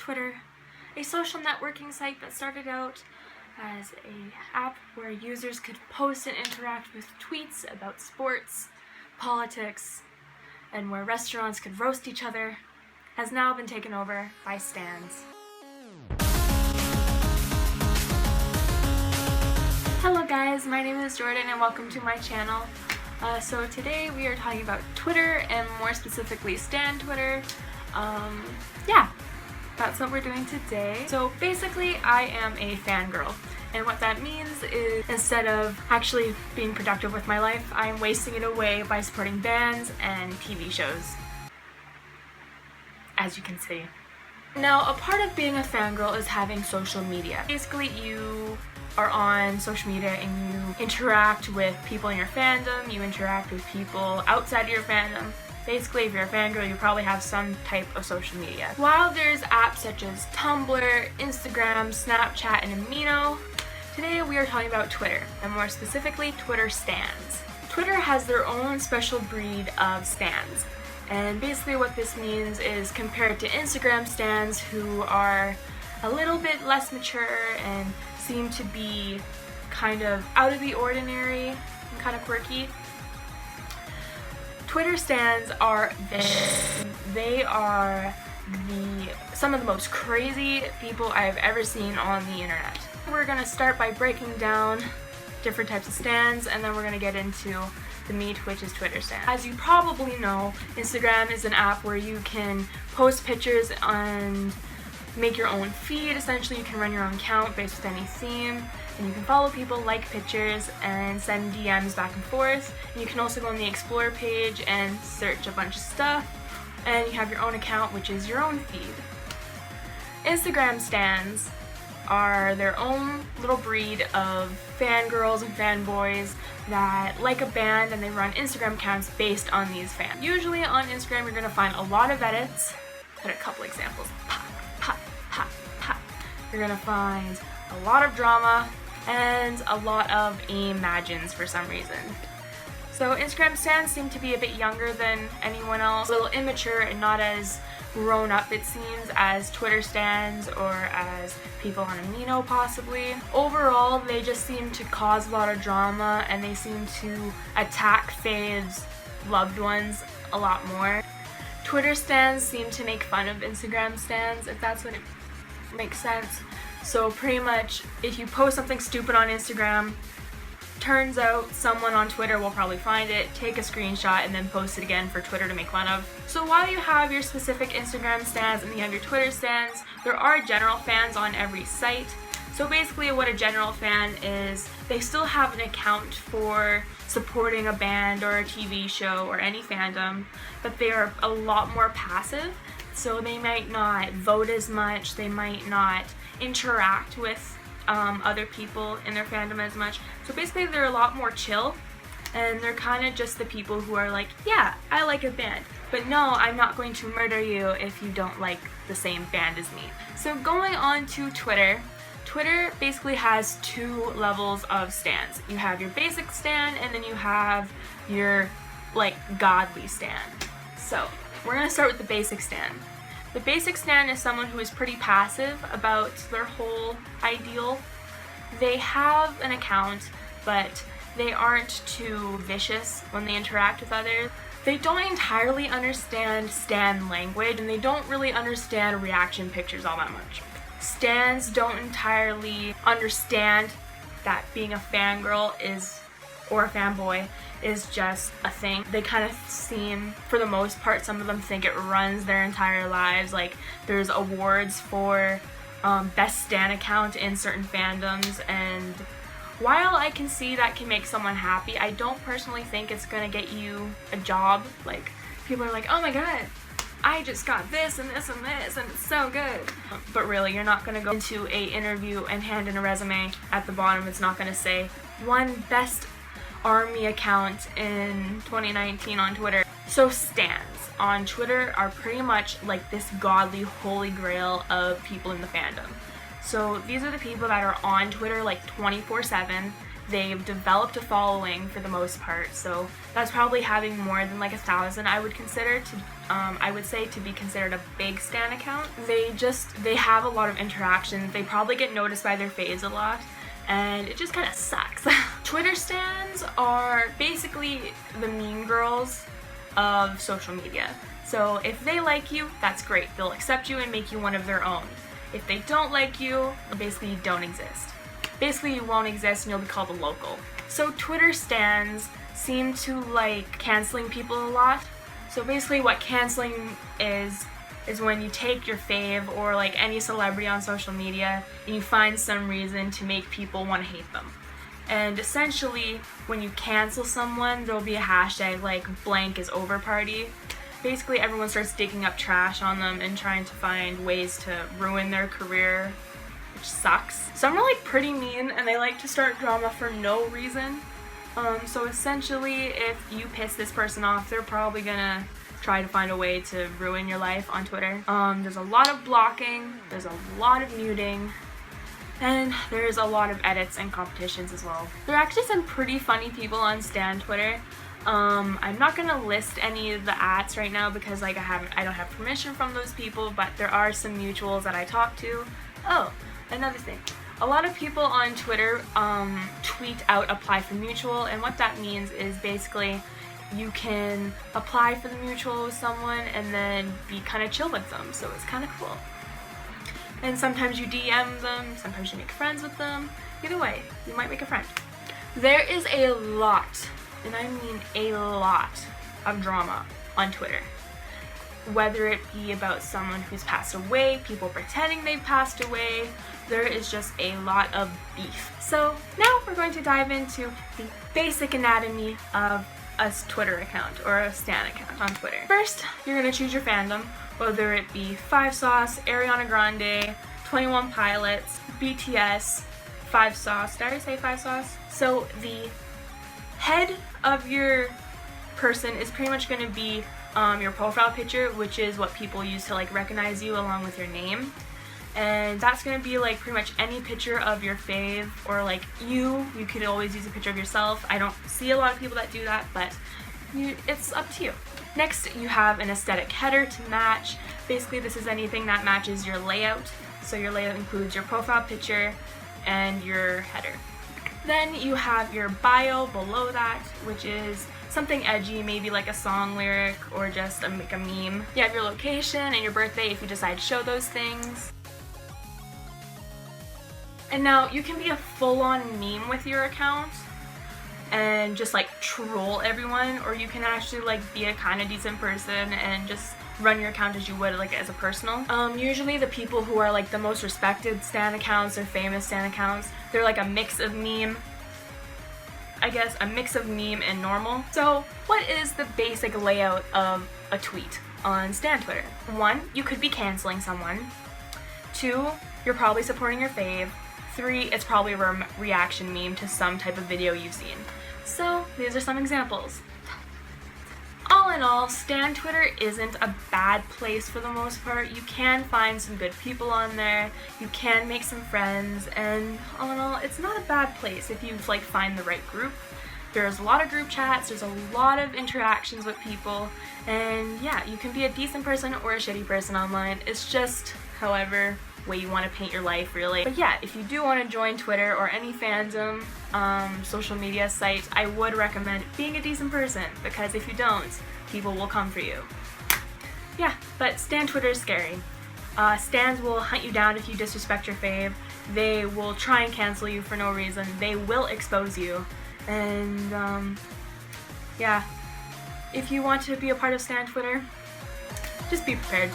Twitter, a social networking site that started out as an app where users could post and interact with tweets about sports, politics, and where restaurants could roast each other, has now been taken over by stans. Hello guys, my name is Jordan and welcome to my channel. So today we are talking about Twitter and more specifically stan Twitter. Yeah, that's what we're doing today. So basically I am a fangirl, and what that means is instead of actually being productive with my life, I'm wasting it away by supporting bands and TV shows, as you can see. Now, a part of being a fangirl is having social media. Basically, you are on social media and you interact with people in your fandom, you interact with people outside of your fandom. Basically, if you're a fangirl, you probably have some type of social media. While there's apps such as Tumblr, Instagram, Snapchat, and Amino, today we are talking about Twitter, and more specifically, Twitter stans. Twitter has their own special breed of stans. And basically what this means is compared to Instagram stans, who are a little bit less mature and seem to be kind of out of the ordinary and kind of quirky, Twitter stans are vicious. They are some of the most crazy people I've ever seen on the internet. We're gonna start by breaking down different types of stans, and then we're gonna get into the meat, which is Twitter stan. As you probably know, Instagram is an app where you can post pictures and make your own feed. Essentially, you can run your own account based with any theme, and you can follow people, like pictures, and send DMs back and forth. And you can also go on the Explore page and search a bunch of stuff, and you have your own account, which is your own feed. Instagram stans are their own little breed of fangirls and fanboys that like a band, and they run Instagram accounts based on these fans. Usually on Instagram you're gonna find a lot of edits. Put a couple examples. Pop, pop, pop, pop. You're gonna find a lot of drama and a lot of imagines for some reason. So Instagram stans seem to be a bit younger than anyone else, a little immature and not as grown up, it seems, as Twitter stans or as people on Amino possibly. Overall, they just seem to cause a lot of drama, and they seem to attack faves' loved ones a lot more. Twitter stans seem to make fun of Instagram stans, if that's what it makes sense. So pretty much, if you post something stupid on Instagram, turns out someone on Twitter will probably find it, take a screenshot, and then post it again for Twitter to make fun of. So while you have your specific Instagram stans and you have your Twitter stans, there are general fans on every site. So basically what a general fan is, they still have an account for supporting a band or a TV show or any fandom, but they are a lot more passive. So they might not vote as much, they might not interact with other people in their fandom as much. So basically they're a lot more chill, and they're kind of just the people who are like, yeah, I like a band, but no, I'm not going to murder you if you don't like the same band as me. So going on to Twitter, Twitter basically has two levels of stans. You have your basic stan, and then you have your like godly stan. So we're gonna start with the basic stan. The basic stan is someone who is pretty passive about their whole ideal. They have an account, but they aren't too vicious when they interact with others. They don't entirely understand stan language, and they don't really understand reaction pictures all that much. Stans don't entirely understand that being a fangirl or a fanboy is just a thing. They kind of seem, for the most part, some of them think it runs their entire lives. Like, there's awards for best stan account in certain fandoms, and while I can see that can make someone happy, I don't personally think it's gonna get you a job. Like, people are like, oh my god, I just got this and this and this and it's so good. But really, you're not gonna go into a interview and hand in a resume. At the bottom it's not gonna say one best army account in 2019 on Twitter. So stans on Twitter are pretty much like this godly holy grail of people in the fandom. So these are the people that are on Twitter like 24/7. They've developed a following for the most part, so that's probably having more than like 1,000. I would consider to, I would say to be considered a big stan account. They have a lot of interactions. They probably get noticed by their faves a lot, and it just kind of sucks. Twitter stans are basically the mean girls of social media. So if they like you, that's great. They'll accept you and make you one of their own. If they don't like you, basically you don't exist. Basically you won't exist and you'll be called a local. So Twitter stans seem to like canceling people a lot. So basically what canceling is when you take your fave or like any celebrity on social media and you find some reason to make people want to hate them. And essentially when you cancel someone, there'll be a hashtag like blank is over party. Basically everyone starts digging up trash on them and trying to find ways to ruin their career, which sucks. Some are like pretty mean and they like to start drama for no reason. So essentially if you piss this person off, they're probably gonna try to find a way to ruin your life on Twitter. There's a lot of blocking, there's a lot of muting, and there's a lot of edits and competitions as well. There are actually some pretty funny people on Stan Twitter. I'm not gonna list any of the ats right now because like I don't have permission from those people, but there are some mutuals that I talk to. Oh, another thing. A lot of people on Twitter tweet out apply for mutual, and what that means is basically you can apply for the mutual with someone and then be kind of chill with them, so it's kind of cool. And sometimes you DM them, sometimes you make friends with them. Either way, you might make a friend. There is a lot, and I mean a lot, of drama on Twitter. Whether it be about someone who's passed away, people pretending they've passed away, there is just a lot of beef. So now we're going to dive into the basic anatomy of a Twitter account or a stan account on Twitter. First, you're going to choose your fandom, whether it be 5 Sauce, Ariana Grande, 21 Pilots, BTS, 5 Sauce. Did I already say 5 Sauce? So the head of your person is pretty much going to be your profile picture, which is what people use to like recognize you along with your name. And that's going to be like pretty much any picture of your fave or like you could always use a picture of yourself. I don't see a lot of people that do that, but it's up to you. Next, you have an aesthetic header to match. Basically, this is anything that matches your layout. So your layout includes your profile picture and your header. Then you have your bio below that, which is something edgy, maybe like a song lyric or just a meme. You have your location and your birthday if you decide to show those things. And now you can be a full-on meme with your account and just like troll everyone, or you can actually like be a kind of decent person and just run your account as you would like as a personal. Usually the people who are like the most respected stan accounts or famous stan accounts, they're like a mix of meme, I guess a mix of meme and normal. So what is the basic layout of a tweet on Stan Twitter? 1, you could be canceling someone. 2, you're probably supporting your fave. 3, it's probably a reaction meme to some type of video you've seen. So these are some examples. All in all, Stan Twitter isn't a bad place for the most part. You can find some good people on there, you can make some friends, and all in all, it's not a bad place if you like find the right group. There's a lot of group chats, there's a lot of interactions with people, and yeah, you can be a decent person or a shitty person online. It's just however way you want to paint your life, really. But yeah, if you do want to join Twitter or any fandom social media site, I would recommend being a decent person, because if you don't, people will come for you. Yeah, but Stan Twitter is scary. Stans will hunt you down if you disrespect your fave. They will try and cancel you for no reason. They will expose you. And yeah, if you want to be a part of Stan Twitter, just be prepared.